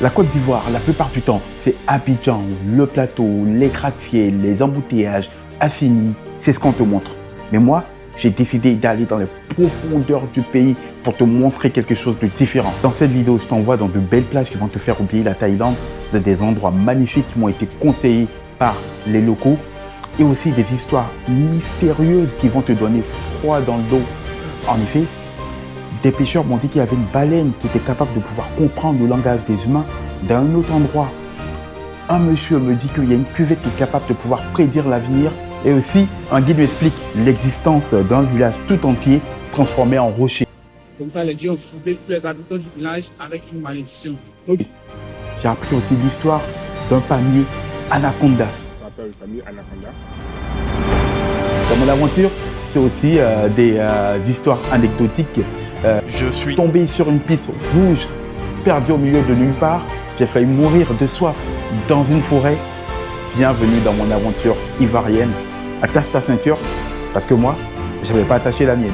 La Côte d'Ivoire, la plupart du temps, c'est Abidjan, le plateau, les gratte-ciels, les embouteillages, Assini, c'est ce qu'on te montre. Mais moi, j'ai décidé d'aller dans les profondeurs du pays pour te montrer quelque chose de différent. Dans cette vidéo, je t'envoie dans de belles plages qui vont te faire oublier la Thaïlande, dans des endroits magnifiques qui m'ont été conseillés par les locaux et aussi des histoires mystérieuses qui vont te donner froid dans le dos. En effet, des pêcheurs m'ont dit qu'il y avait une baleine qui était capable de pouvoir comprendre le langage des humains dans un autre endroit. Un monsieur me dit qu'il y a une cuvette qui est capable de pouvoir prédire l'avenir. Et aussi, un guide m'explique l'existence d'un village tout entier transformé en rocher. Comme ça, les dieux ont frappé tous les habitants du village avec une malédiction. J'ai appris aussi l'histoire d'un palmier anaconda. Ça s'appelle le palmier anaconda. Dans mon aventure, c'est aussi des histoires anecdotiques. Je suis Tombé sur une piste rouge, perdu au milieu de nulle part. J'ai failli mourir de soif dans une forêt. Bienvenue dans mon aventure ivoirienne. Attache ta ceinture, parce que moi, je n'avais pas attaché la mienne.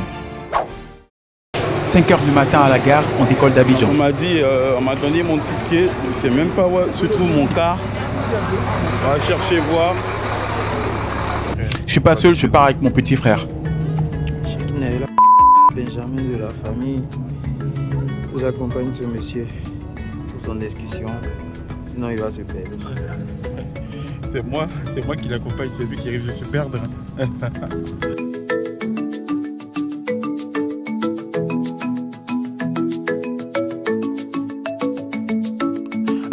5 h du matin à la gare, on décolle d'Abidjan. On m'a dit, on m'a donné mon ticket, je ne sais même pas où se trouve mon car. On va chercher voir. Je suis pas seul, je pars avec mon petit frère. Benjamin de la famille vous accompagne ce monsieur pour son excursion, sinon il va se perdre. C'est moi qui l'accompagne, c'est lui qui risque de se perdre.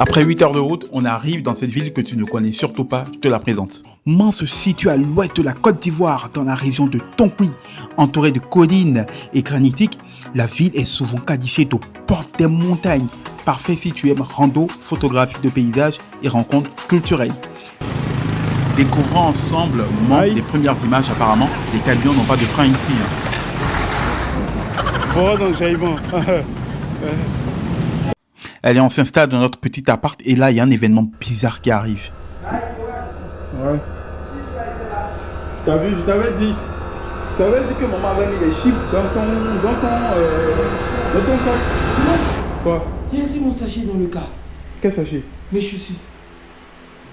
Après 8 heures de route, on arrive dans cette ville que tu ne connais surtout pas, je te la présente. Mans se situe à l'ouest de la Côte d'Ivoire, dans la région de Tonkoui. Entourée de collines et granitiques, la ville est souvent qualifiée de porte des montagnes. Parfait si tu aimes rando, photographie de paysages et rencontres culturelles. Découvrons ensemble des premières images apparemment. Les camions n'ont pas de frein ici. Bon, donc j'aille-moi. Allez, on s'installe dans notre petit appart et là, il y a un événement bizarre qui arrive. Ouais. T'as vu, je t'avais dit que maman avait mis les chiffres dans ton sac. Quoi? J'ai laissé mon sachet dans le car. Quel sachet? Mes chaussures.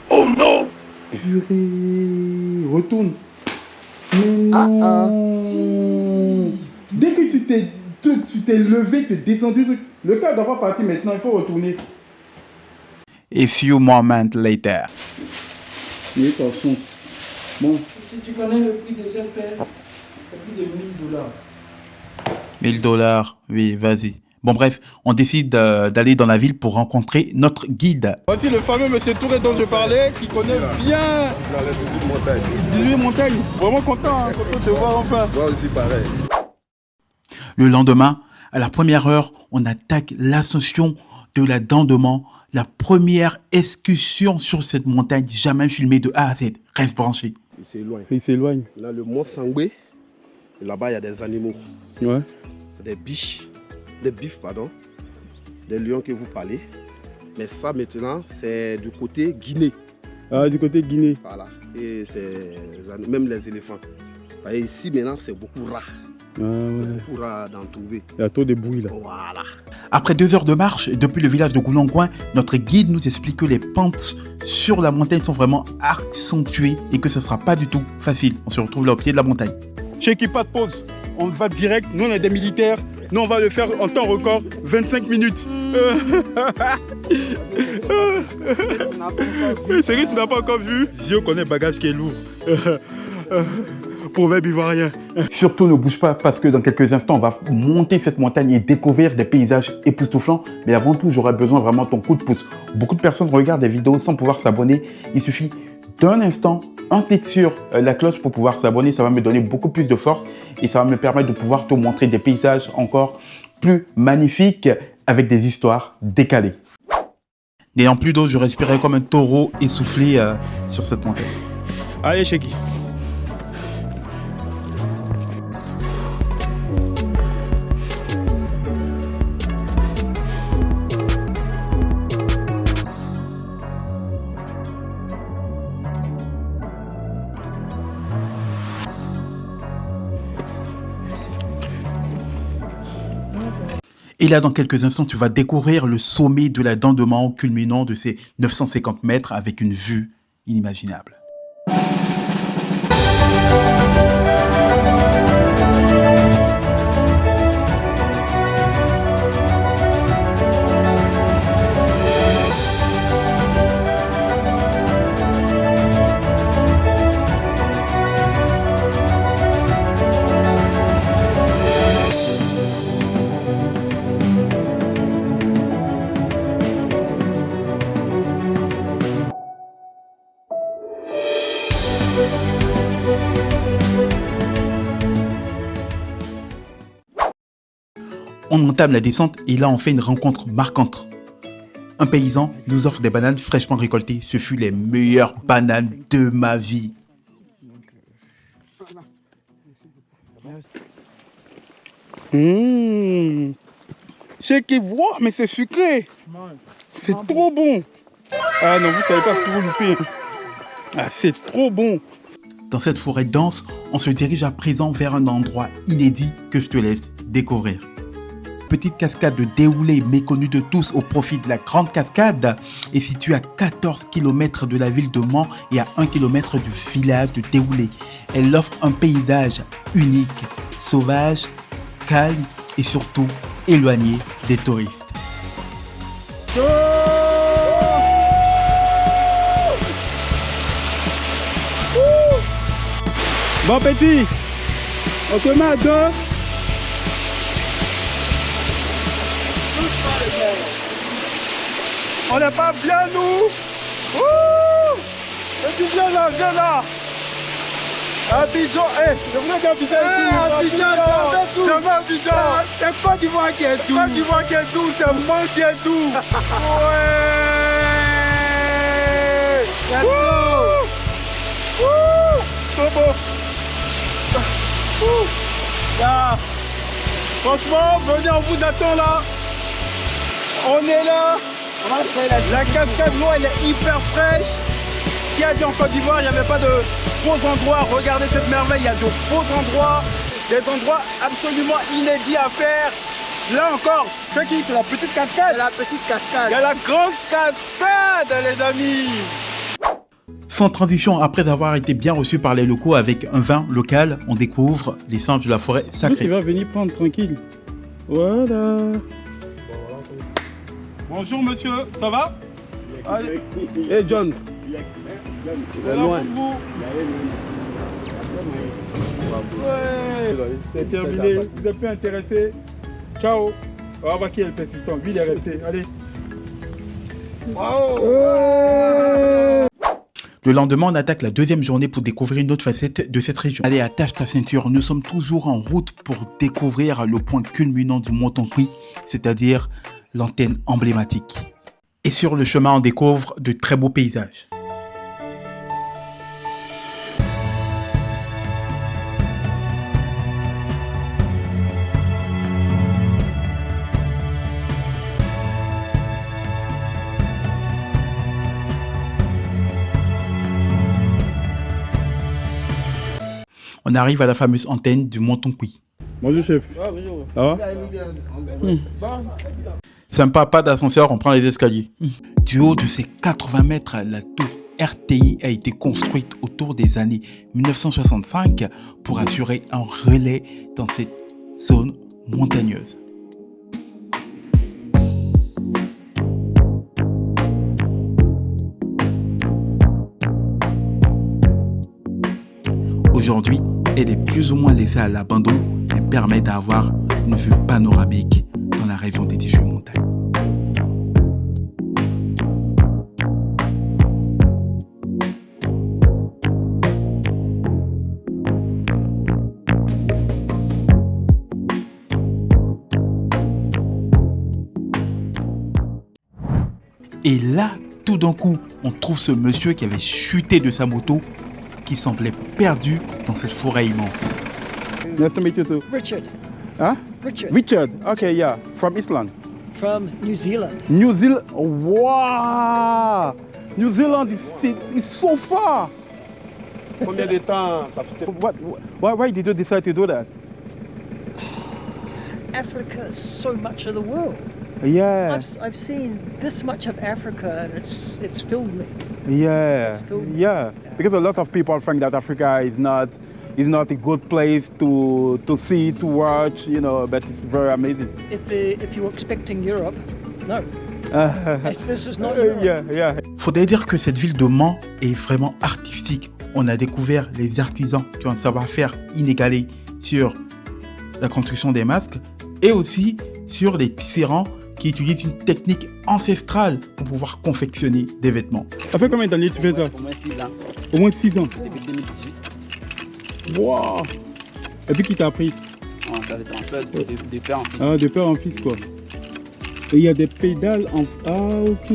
Oh non! Purée, retourne. Mais non. Dès que tu t'es levé, tu es descendu, le car doit pas partir maintenant, il faut retourner. A few moments later. Il est en son. Bon. Tu connais le prix de cette paire? C'est plus de $1000. $1000, oui, vas-y. Bon bref, on décide d'aller dans la ville pour rencontrer notre guide. Voici le fameux monsieur Touré dont je parlais, qui connaît bien Dans les 18 montagnes. 18 montagnes. Vraiment content, content de te voir enfin. Moi aussi pareil. Le lendemain, à la première heure, on attaque l'ascension de la Dandement, la première excursion sur cette montagne jamais filmée de A à Z. Reste branché. Il s'éloigne. Il s'éloigne. Là, le mont Sangbé. Là-bas, il y a des animaux. Ouais. Des bifs, pardon. Des lions que vous parlez. Mais ça, maintenant, c'est du côté Guinée. Ah, du côté Guinée. Voilà. Et c'est même les éléphants. Et ici, maintenant, c'est beaucoup rare. Ah ouais. C'est beaucoup rare d'en trouver. Il y a trop de bruit là. Voilà. Après 2 heures de marche depuis le village de Goulangouin, notre guide nous explique que les pentes sur la montagne sont vraiment accentuées et que ce ne sera pas du tout facile. On se retrouve là au pied de la montagne. Chez qui pas de pause. On va direct. Nous, on est des militaires. Nous, on va le faire en temps record, 25 minutes. Sérieux, tu n'as pas encore vu? Dieu connaît bagage qui est lourd. Proverbe ivoirien. Surtout ne bouge pas parce que dans quelques instants, on va monter cette montagne et découvrir des paysages époustouflants. Mais avant tout, j'aurais besoin vraiment de ton coup de pouce. Beaucoup de personnes regardent des vidéos sans pouvoir s'abonner. Il suffit d'un instant, un clic sur la cloche pour pouvoir s'abonner. Ça va me donner beaucoup plus de force et ça va me permettre de pouvoir te montrer des paysages encore plus magnifiques avec des histoires décalées. N'ayant plus d'eau, je respirais comme un taureau essoufflé sur cette montagne. Allez, Cheki. Et là, dans quelques instants, tu vas découvrir le sommet de la Dent de Mahon culminant de ses 950 mètres avec une vue inimaginable. On entame la descente et là on fait une rencontre marquante. Un paysan nous offre des bananes fraîchement récoltées. Ce fut les meilleures bananes de ma vie. C'est qui voit, mais c'est sucré. C'est trop bon. Ah non, vous savez pas ce que vous loupez. Ah, c'est trop bon. Dans cette forêt dense, on se dirige à présent vers un endroit inédit que je te laisse découvrir. Petite cascade de déoulé méconnue de tous au profit de la grande cascade est située à 14 km de la ville de Mans et à 1 km du village de Déoulé. Elle offre un paysage unique, sauvage, calme et surtout éloigné des touristes. Bon petit, on se met à deux. On n'est pas bien nous. C'est du bien là, viens là. Abidjan, je voulais qu'Abidjan jamais Abidjan. C'est pas d'Ivoire qui est doux. C'est pas d'Ivoire qui est doux, c'est moi qui est doux. Ouais. Trop beau. Là. Franchement, venez, on vous attend là. On est là. La cascade, l'eau elle est hyper fraîche. Qui a dit en Côte d'Ivoire, il n'y avait pas de beaux endroits. Regardez cette merveille, il y a de beaux endroits. Des endroits absolument inédits à faire. Là encore, c'est qui? C'est la petite cascade. C'est la petite cascade. Il y a la grande cascade, les amis. Sans transition, après avoir été bien reçu par les locaux avec un vin local, on découvre les singes de la forêt sacrée. Il va venir prendre tranquille. Voilà. Bonjour monsieur, ça va? Allez. Hey John. Il est loin. Ouais. C'est terminé, vous n'êtes plus intéressé. Ciao. On va voir qui est le persistant. Lui il est resté. Allez. Wow. Ouais. Le lendemain, on attaque la deuxième journée pour découvrir une autre facette de cette région. Allez, attache ta ceinture, nous sommes toujours en route pour découvrir le point culminant du mont Tonkoui, c'est-à-dire l'antenne emblématique. Et sur le chemin, on découvre de très beaux paysages. On arrive à la fameuse antenne du mont Tonkoui. Bonjour chef. Ah, bonjour. Ça va? Sympa, pas d'ascenseur, on prend les escaliers. Du haut de ces 80 mètres, la tour RTI a été construite autour des années 1965 pour assurer un relais dans cette zone montagneuse. Aujourd'hui, elle est plus ou moins laissée à l'abandon, mais permet d'avoir une vue panoramique dans la région des 18 montagnes. Et là, tout d'un coup, on trouve ce monsieur qui avait chuté de sa moto, qui semblait perdu dans cette forêt immense. Nice to meet you too. Richard. Huh? Richard. Richard. Okay, yeah. From Iceland. From New Zealand. New Zealand. Wow. New Zealand is so far. Combien de temps ça fait? Why did you decide to do that? Africa so much of the world. Yeah, I've seen this much of Africa and it's filled me. yeah, It's filled me. yeah. Because a lot of people think that Africa is not a good place to see, to watch, you know, but it's very amazing. If you were expecting Europe, no. This is not Europe. Yeah, yeah. Faudrait dire que cette ville de Mans est vraiment artistique. On a découvert les artisans qui ont un savoir-faire inégalé sur la construction des masques et aussi sur les tisserands qui utilisent une technique ancestrale pour pouvoir confectionner des vêtements. Ça fait combien d'années que tu fais ça? Au moins 6 ans, Au moins 6 ans. depuis 2018. Wow. Et puis qui t'a appris? Ça se transfère de père en fils. Ah, de père en fils quoi. Et il y a des pédales en... Ah, ok.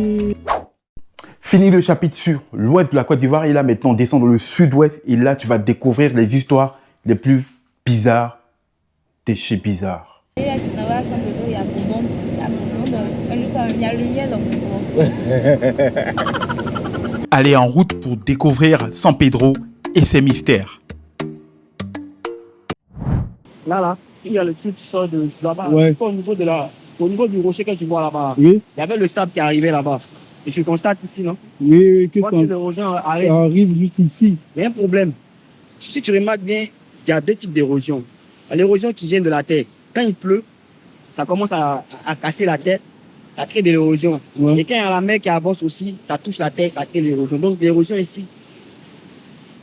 Fini le chapitre sur l'ouest de la Côte d'Ivoire et là maintenant on descend dans le sud-ouest et là tu vas découvrir les histoires les plus bizarres de chez bizarre. Allez en route pour découvrir San Pedro et ses mystères. Là, il y a le truc qui sort de là-bas. Ouais. Au niveau du rocher que tu vois là-bas, Oui, il y avait le sable qui arrivait là-bas. Et tu constates ici, non? oui, que Moi, ça que le rocher arrive. arrive juste ici. Il y a un problème. Si tu remarques bien, il y a deux types d'érosion. L'érosion qui vient de la terre. Quand il pleut, ça commence à casser la terre, ça crée de l'érosion. Ouais. Et quand il y a la mer qui avance aussi, ça touche la terre, ça crée de l'érosion. Donc l'érosion ici,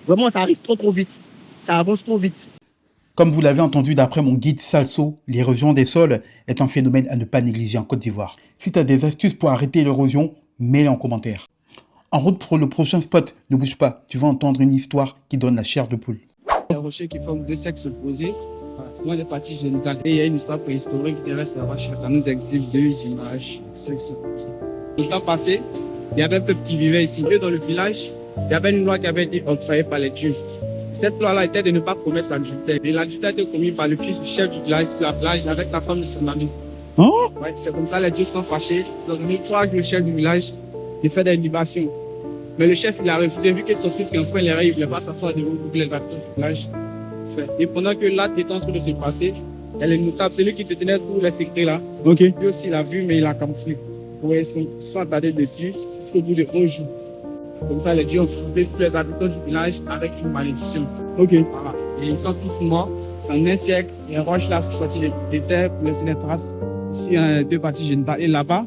vraiment, ça arrive trop vite. Ça avance trop vite. Comme vous l'avez entendu d'après mon guide Salso, l'érosion des sols est un phénomène à ne pas négliger en Côte d'Ivoire. Si tu as des astuces pour arrêter l'érosion, mets-les en commentaire. En route pour le prochain spot, ne bouge pas, tu vas entendre une histoire qui donne la chair de poule. Les rochers qui forment deux sexes opposés. Moi, les parties génitales. Et il y a une histoire préhistorique qui reste là-bas. Ça nous exhibe deux images sexes opposés. Le temps passé, il y avait un peuple qui vivait ici. Et dans le village, il y avait une loi qui avait été octroyée par les dieux. Cette loi-là était de ne pas commettre l'adultère. Et l'adultère était commis par le fils du chef du village sur la plage avec la femme de son ami. Oh? Ouais, c'est comme ça, les dieux sont fâchés. Ils ont donné 3 jours au chef du village de faire des libations. Mais le chef, il a refusé, vu que son fils, quand il ne voulait pas s'asseoir devant les acteurs du village. Et pendant que l'acte était en train de se passer, il y a les notables, celui qui détenait tous les secrets là. Ok. Lui aussi, il a vu, mais il a camouflé. Ouais, ils sont attardés dessus jusqu'au bout de 11 jours. Comme ça, les dieux ont frappé tous les habitants du village avec une malédiction. Ok. Voilà. Et ils sont tous morts. C'est en un siècle. Les roches là sont sorties des terres pour laisser des traces. Ici, il y a 2 parties génitales. Et là-bas,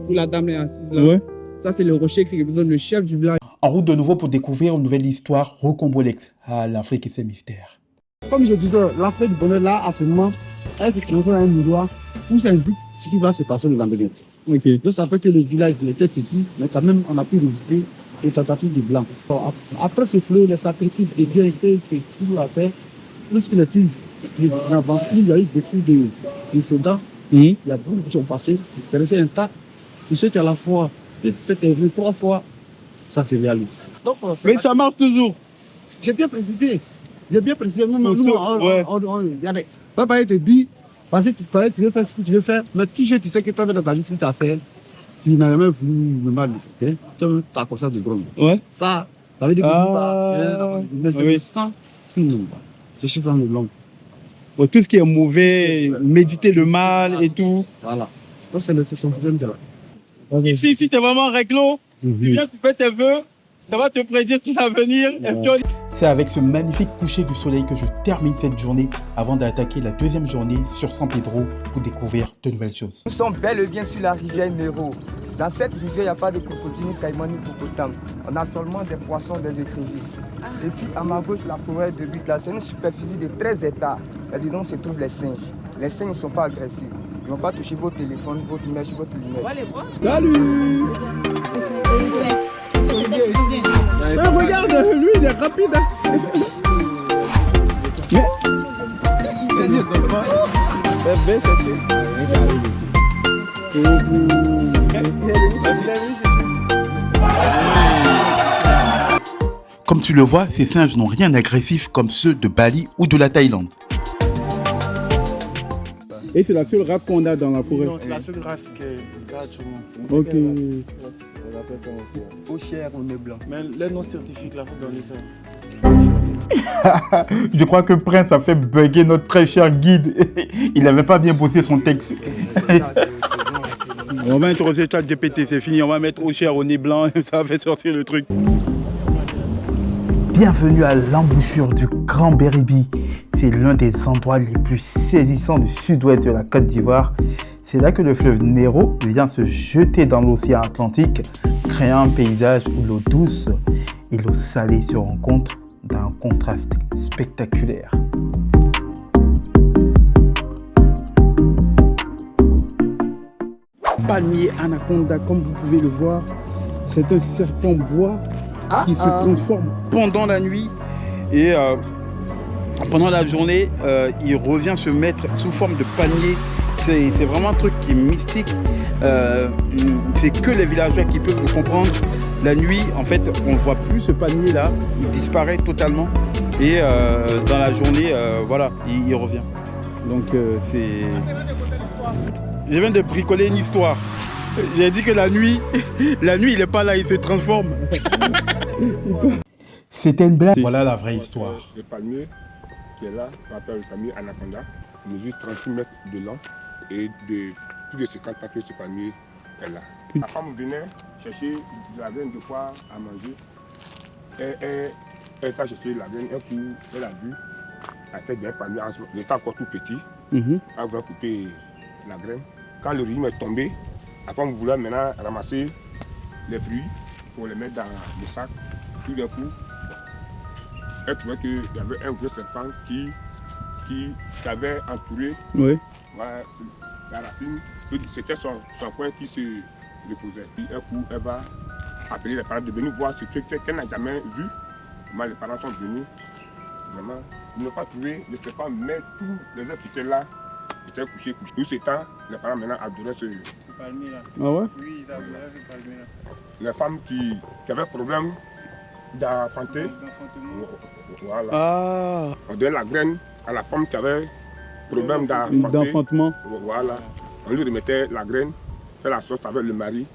où la dame est assise là, Ouais. ça c'est le rocher qui représente le chef du village. En route de nouveau pour découvrir une nouvelle histoire rocambolesque. Ah, l'Afrique et ses mystères. Comme je disais, l'Afrique du bonheur là, à ce moment, elle se transforme en un miroir où ça indique ce qui va se passer le lendemain. Ok. Donc ça fait que le village était petit, mais quand même on a pu résister aux tentatives du blanc. Bon, après ce flot, les sacrifices de Dieu étaient toujours à faire. Lorsque les tigres, il y a eu beaucoup d'incidents, il y a beaucoup qui sont passés, c'est resté intact. Et ceux qui à la fois, peut-être 3 fois, ça se réalise. Donc, Mais ça marche toujours. j'ai bien précisé. J'ai bien précisé. Ouais. Regardez. Papa, il te dit, parce que tu veux faire ce que tu veux faire, mais tu sais que toi, dans ta vie, ce que tu as fait, tu n'as jamais voulu me mal écouter, tu as conscience de gros. Ouais. Ça veut dire que Ah, je oui. sens je suis dans le blanc. Bon, tout ce qui est mauvais, méditer le mal et tout. Voilà. Donc, c'est son problème de là. Ici, tu es vraiment réglo. Tu viens, tu fais tes vœux. Ça va te prédire tout l'avenir. Et puis C'est avec ce magnifique coucher du soleil que je termine cette journée avant d'attaquer la deuxième journée sur San Pedro pour découvrir de nouvelles choses. Nous sommes bel et bien sur la rivière Nero. Dans cette rivière, il n'y a pas de crocodile, ni caïman, ni hippopotame. On a seulement des poissons, des écrevisses. Ici, à ma gauche, la forêt de Butla, c'est une superficie de 13 hectares. Là-dedans se trouvent les singes. Les singes ne sont pas agressifs. Ils ne vont pas toucher votre téléphone, votre image, votre lumière. On va les voir. Salut. Mais regarde, lui il est rapide. Comme tu le vois, ces singes n'ont rien d'agressif comme ceux de Bali ou de la Thaïlande. Et c'est la seule race qu'on a dans la forêt. Non, c'est la seule race qui est là actuellement. Ok. Au chair, on est blanc. Mais les noms scientifiques, là, faut donner ça. Je crois que Prince a fait bugger notre très cher guide. Il n'avait pas bien bossé son texte. On va interroger ChatGPT, c'est fini. On va mettre au cher au nez blanc, ça va faire sortir le truc. Bienvenue à l'embouchure du Grand Beribi. C'est l'un des endroits les plus saisissants du sud-ouest de la Côte d'Ivoire. C'est là que le fleuve Nero vient se jeter dans l'océan Atlantique, créant un paysage où l'eau douce et l'eau salée se rencontrent dans un contraste spectaculaire. Palmier anaconda, comme vous pouvez le voir, c'est un serpent bois qui se transforme pendant la nuit et pendant la journée, il revient se mettre sous forme de palmier. C'est vraiment un truc qui est mystique. C'est que les villageois qui peuvent le comprendre. La nuit, en fait, on ne voit plus ce palmier là, il disparaît totalement. Et dans la journée, voilà, il revient. Donc c'est... Je viens de bricoler une histoire. J'ai dit que la nuit, il n'est pas là, il se transforme. C'était une blague. Voilà la vraie histoire. Le palmier qui est là, on appelle le palmier anaconda, mesure 36 mètres de long et de plus de 50 mètres ce palmier est là. La femme venait chercher de la graine de quoi à manger. Elle a cherché la graine, un coup, elle a vu la tête d'un palmier, il était encore tout petit. Elle voulait couper la graine. Quand le régime est tombé, la femme voulait maintenant ramasser les fruits pour les mettre dans le sac. Tout d'un coup, elle trouvait qu'il y avait un gros serpent qui avait entouré la racine. C'était son coin qui se reposait. Puis un coup, elle va appeler les parents de venir voir ce truc qu'elle n'a jamais vu. Comment les parents sont venus. Vraiment, ils n'ont pas trouvé le serpent, mais tous les autres qui étaient là étaient couchés. Tout ce temps, les parents maintenant adoraient ce palmier là. Ah ouais? Oui, ils adoraient ce palmier là. Les femmes qui avaient problème d'enfanter, voilà. Ah. On donnait la graine à la femme qui avait problème d'enfantement. Voilà. On lui remettait la graine, fait la sauce avec le mari.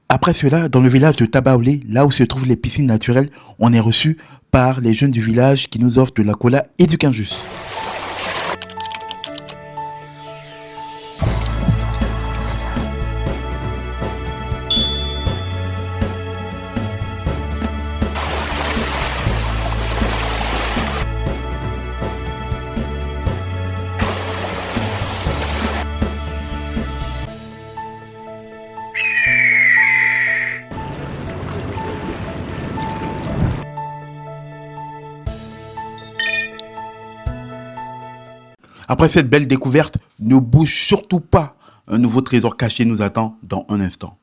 Après cela, dans le village de Tabaoulé, là où se trouvent les piscines naturelles, on est reçu par les jeunes du village qui nous offrent de la cola et du quinjus. Après cette belle découverte, ne bouge surtout pas. Un nouveau trésor caché nous attend dans un instant.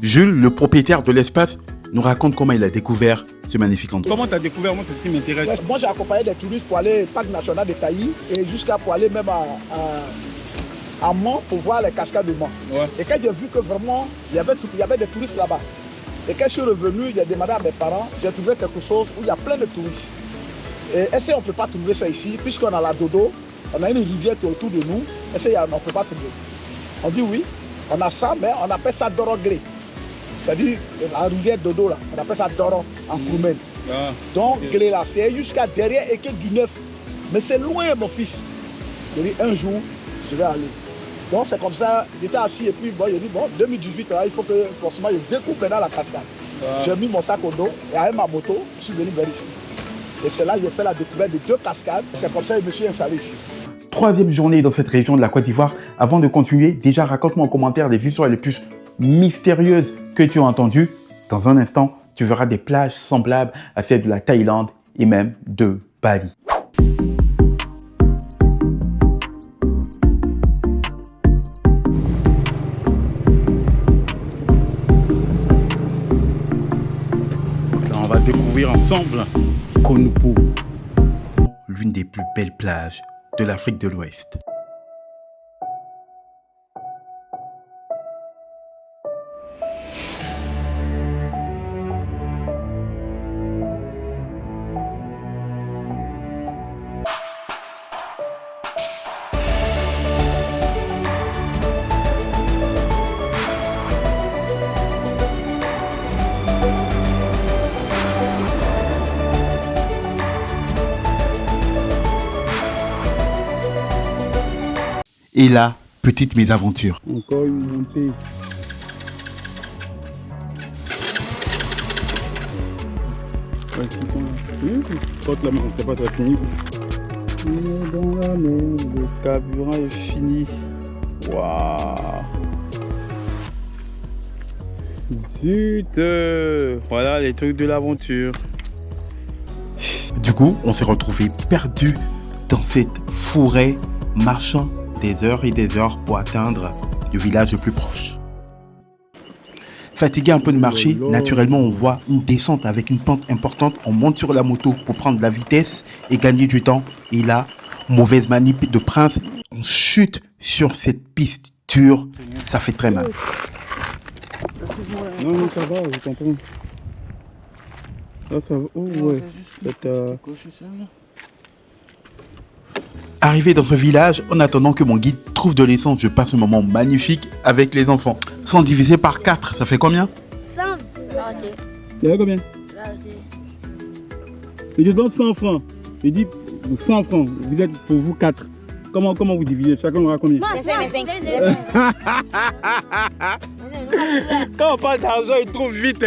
Jules, le propriétaire de l'espace, nous raconte comment il a découvert ce magnifique endroit. Comment tu as découvert? Moi, c'est ce qui m'intéresse. Moi, j'ai accompagné des touristes pour aller au parc national de Taï et jusqu'à pour aller même à Mans pour voir les cascades de Mans. Ouais. Et quand j'ai vu que vraiment, il y avait des touristes là-bas. Et quand je suis revenu, j'ai demandé à mes parents, j'ai trouvé quelque chose où il y a plein de touristes. Et est-ce qu'on ne peut pas trouver ça ici, puisqu'on a la Dodo, on a une rivière qui est autour de nous, est-ce qu'on ne peut pas trouver? On dit oui, on a ça, mais on appelle ça Doroglé. C'est-à-dire la rivière Dodo, là, on appelle ça Doro en Koumen. Donc, Glé là, c'est jusqu'à derrière Eke du Neuf. Mais c'est loin, mon fils. J'ai dit un jour, je vais aller. Donc, c'est comme ça, j'étais assis et puis bon, j'ai dit, bon, 2018, là, il faut que forcément je découvre maintenant la cascade. J'ai mis mon sac au dos et avec ma moto, je suis venu vers ici. Et c'est là que j'ai fait la découverte de 2 cascades. C'est comme ça que je me suis installé ici. Troisième journée dans cette région de la Côte d'Ivoire. Avant de continuer, déjà raconte-moi en commentaire les histoires les plus mystérieuses que tu as entendues. Dans un instant, tu verras des plages semblables à celles de la Thaïlande et même de Bali. va découvrir ensemble Konupo, l'une des plus belles plages de l'Afrique de l'Ouest. Et là, petite mésaventure. Encore une montée. Porte la main, c'est pas très fini. On est dans la mer, le carburant est fini. Waouh. Zut. Voilà les trucs de l'aventure. Du coup, on s'est retrouvés perdus dans cette forêt, marchant des heures et des heures pour atteindre le village le plus proche. Fatigué un peu de marcher, naturellement on voit une descente avec une pente importante. On monte sur la moto pour prendre la vitesse et gagner du temps. Et là, mauvaise manip de prince, on chute sur cette piste dure. Ça fait très mal. Non, ça va, je comprends. Là, ça va. Oh, ouais. Arrivé dans ce village, en attendant que mon guide trouve de l'essence, je passe un moment magnifique avec les enfants. 100 divisé par 4, ça fait combien? 100. Il y a combien? Et je donne 100 francs. Je dis 100 francs. Vous êtes pour vous 4. Comment vous divisez? Chacun aura combien? Quand on parle d'argent, il trouve vite.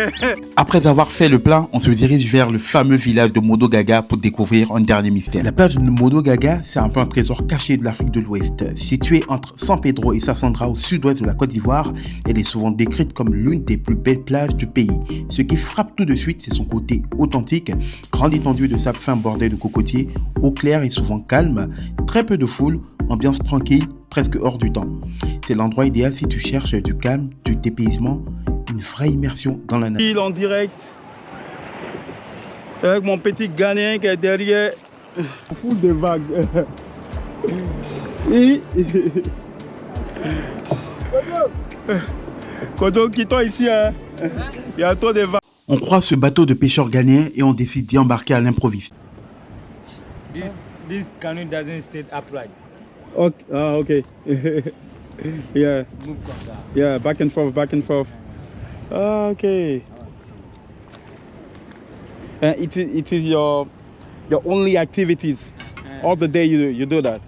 Après avoir fait le plein, on se dirige vers le fameux village de Modogaga pour découvrir un dernier mystère. La plage de Modogaga, c'est un peu un trésor caché de l'Afrique de l'Ouest. Située entre San Pedro et Sassandra au sud-ouest de la Côte d'Ivoire, elle est souvent décrite comme l'une des plus belles plages du pays. Ce qui frappe tout de suite, c'est son côté authentique. Grande étendue de sable fin bordée de cocotiers, eau claire et souvent calme, très peu de foule, ambiance tranquille, presque hors du temps. C'est l'endroit idéal si tu cherches du calme, du dépaysement, une vraie immersion dans la nature. Il en direct, avec mon petit Ghanéen qui est derrière, foule de vagues. Et Kodo, quitte-toi ici, hein. Il y a trop de vagues. On croise ce bateau de pêcheurs ghanéens et on décide d'y embarquer à l'improviste. This canoe doesn't stay upright. Okay. Okay. Yeah. Move comme ça. Yeah, back and forth, back and forth. Okay. And it is your only activities. All the day you do that.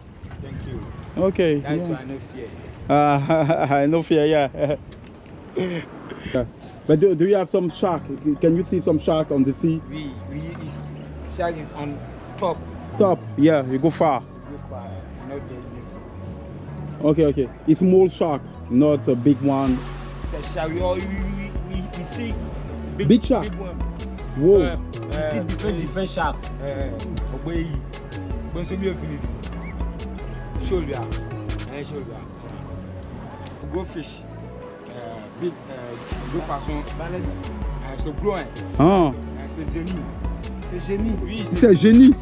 Thank you. Okay. That's Yeah. why I no fear. No fear, yeah. Yeah. But do you have some shark? Can you see some shark on the sea? Shark is on top. Top, yeah, you go far. Go far. Not this. Okay. It's small shark, not a big one. It's a shark. We see Big shark? Big one. Whoa. Different shark. Obey. When so be finish. Shoulder. Shoulder. Go fish. Big deux façons. C'est bleu. Ah. C'est génie. C'est génie. Oui. C'est génie.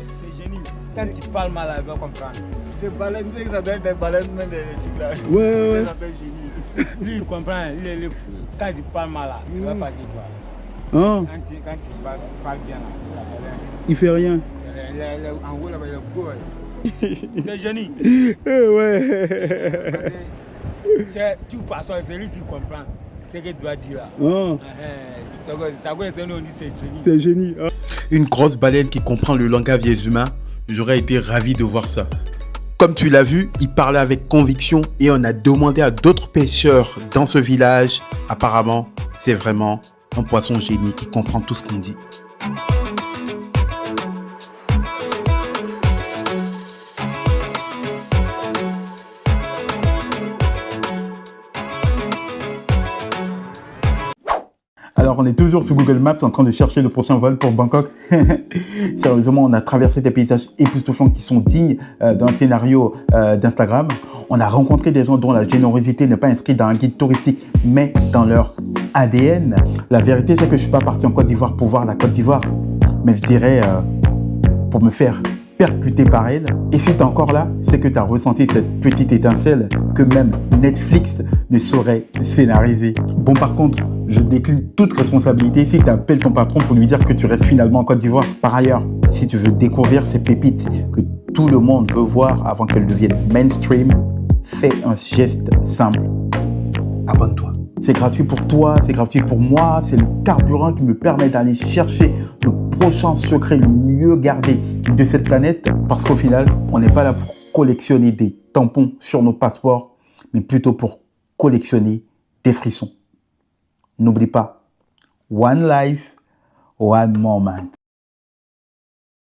Quand tu parles mal, elle va comprendre. C'est baleine, ça doit être des baleines, mais des trucs là. Ouais. Ça s'appelle génie. Lui, il comprend. Quand tu parles mal, il va pas dire quoi. Ah. Quand tu parles bien, ça fait rien. Il fait rien. En gros, là, il est beau. C'est génie. Ouais. Tu passes, c'est lui qui comprend ce que tu dois dire là. C'est génie. Une grosse baleine qui comprend le langage des humains. J'aurais été ravi de voir ça. Comme tu l'as vu, il parlait avec conviction et on a demandé à d'autres pêcheurs dans ce village. Apparemment, c'est vraiment un poisson génie qui comprend tout ce qu'on dit. Alors, on est toujours sur Google Maps en train de chercher le prochain vol pour Bangkok. Sérieusement, on a traversé des paysages époustouflants qui sont dignes d'un scénario d'Instagram. On a rencontré des gens dont la générosité n'est pas inscrite dans un guide touristique, mais dans leur ADN. La vérité, c'est que je ne suis pas parti en Côte d'Ivoire pour voir la Côte d'Ivoire, mais je dirais pour me faire percuté par elle. Et si tu es encore là, c'est que tu as ressenti cette petite étincelle que même Netflix ne saurait scénariser. Bon, par contre, je décline toute responsabilité si tu appelles ton patron pour lui dire que tu restes finalement en Côte d'Ivoire. Par ailleurs, si tu veux découvrir ces pépites que tout le monde veut voir avant qu'elles deviennent mainstream, fais un geste simple. Abonne-toi. C'est gratuit pour toi, c'est gratuit pour moi, c'est le carburant qui me permet d'aller chercher le prochain secret le mieux gardé de cette planète, parce qu'au final, on n'est pas là pour collectionner des tampons sur nos passeports, mais plutôt pour collectionner des frissons. N'oublie pas, one life, one moment.